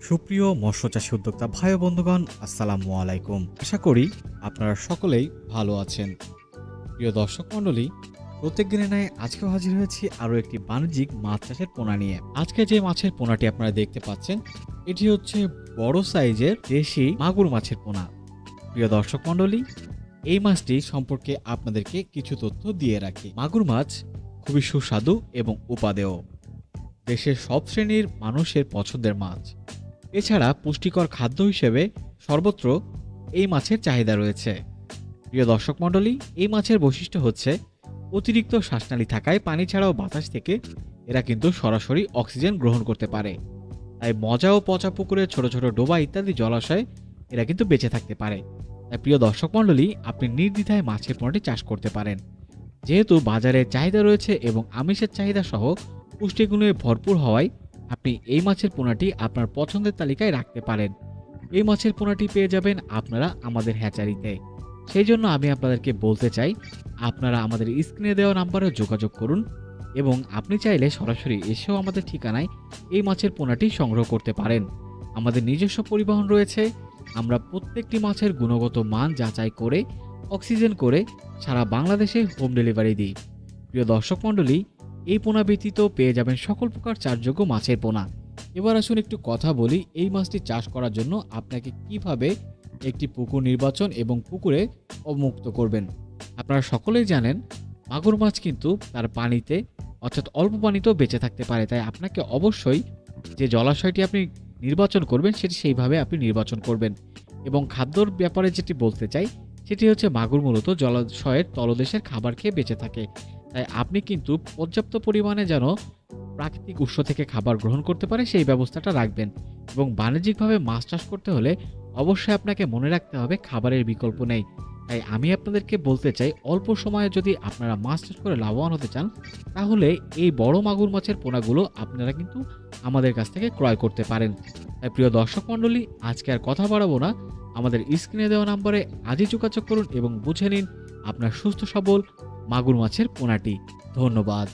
সুপ্রিয় মৎস্যচাষী উদ্যোক্তা ভাই ও বন্ধুগণ, আসসালামু আলাইকুম। আশা করি আপনারা সকলেই ভালো আছেন। প্রিয় দর্শক মণ্ডলী, প্রত্যেক দিনের ন্যায় আজকেও হাজির হয়েছি আরও একটি বাণিজ্যিক মাছ চাষের পোনা নিয়ে। আজকে যে মাছের পোনাটি আপনারা দেখতে পাচ্ছেন, এটি হচ্ছে বড় সাইজের দেশি মাগুর মাছের পোনা। প্রিয় দর্শক মণ্ডলী, এই মাছটি সম্পর্কে আপনাদেরকে কিছু তথ্য দিয়ে রাখি। মাগুর মাছ খুবই সুস্বাদু এবং উপাদেয়, দেশের সব শ্রেণীর মানুষের পছন্দের মাছ। এছাড়া পুষ্টিকর খাদ্য হিসেবে সর্বত্র এই মাছের চাহিদা রয়েছে। প্রিয় দর্শক মণ্ডলী, এই মাছের বৈশিষ্ট্য হচ্ছে অতিরিক্ত শ্বাসনালী থাকায় পানি ছাড়াও বাতাস থেকে এরা কিন্তু সরাসরি অক্সিজেন গ্রহণ করতে পারে। তাই মজা ও পচা পুকুরে ছোট ছোট ডোবা ইত্যাদি জলাশয়ে এরা কিন্তু বেঁচে থাকতে পারে। তাই প্রিয় দর্শক মণ্ডলী, আপনি নির্দ্বিধায় মাছের পোনাটি চাষ করতে পারেন। যেহেতু বাজারে চাহিদা রয়েছে এবং আমিষের চাহিদা সহ পুষ্টিগুণে ভরপুর হওয়ায় আপনি এই মাছের পোনাটি আপনার পছন্দের তালিকায় রাখতে পারেন। এই মাছের পোনাটি পেয়ে যাবেন আপনারা আমাদের হ্যাচারিতে। সেই জন্য আমি আপনাদেরকে বলতে চাই, আপনারা আমাদের স্ক্রিনে দেওয়া নাম্বারে যোগাযোগ করুন এবং আপনি চাইলে সরাসরি এসেও আমাদের ঠিকানায় এই মাছের পোনাটি সংগ্রহ করতে পারেন। আমাদের নিজস্ব পরিবহন রয়েছে। আমরা প্রত্যেকটি মাছের গুণগত মান যাচাই করে অক্সিজেন করে সারা বাংলাদেশে হোম ডেলিভারি দিই। প্রিয় দর্শক মণ্ডলী, এই পোনা ব্যতীত পেয়ে যাবেন সকল প্রকার চাষযোগ্য মাছের পোনা। এবার আসুন একটু কথা বলি, এই মাছটি চাষ করার জন্য আপনাকে কিভাবে একটি পুকুর নির্বাচন এবং পুকুরে অবমুক্ত করবেন। আপনারা সকলেই জানেন, মাগুর মাছ কিন্তু তার পানিতে অর্থাৎ অল্প পানিতেও বেঁচে থাকতে পারে। তাই আপনাকে অবশ্যই যে জলাশয়টি আপনি নির্বাচন করবেন সেটি সেইভাবে আপনি নির্বাচন করবেন। এবং খাদ্যর ব্যাপারে যেটি বলতে চাই, সেটি হচ্ছে মাগুর মূলত জলাশয়ের তলদেশের খাবার খেয়ে বেঁচে থাকে। তাই আপনি কিন্তু পর্যাপ্ত পরিমাণে যেন প্রাকৃতিক উৎস থেকে খাবার গ্রহণ করতে পারে সেই ব্যবস্থাটা রাখবেন। এবং বাণিজ্যিকভাবে মাছ চাষ করতে হলে অবশ্যই আপনাকে মনে রাখতে হবে খাবারের বিকল্প নেই। তাই আমি আপনাদেরকে বলতে চাই, অল্প সময়ে যদি আপনারা মাছ চাষ করে লাভবান হতে চান, তাহলে এই বড় মাগুর মাছের পোনাগুলো আপনারা কিন্তু আমাদের কাছ থেকে ক্রয় করতে পারেন। তাই প্রিয় দর্শক মণ্ডলী, আজকে আর কথা বাড়াবো না, আমাদের স্ক্রিনে দেওয়া নম্বরে আজই যোগাযোগ করুন এবং বুঝে নিন আপনার সুস্থ সবল মাগুর মাছের পোনাটি। ধন্যবাদ।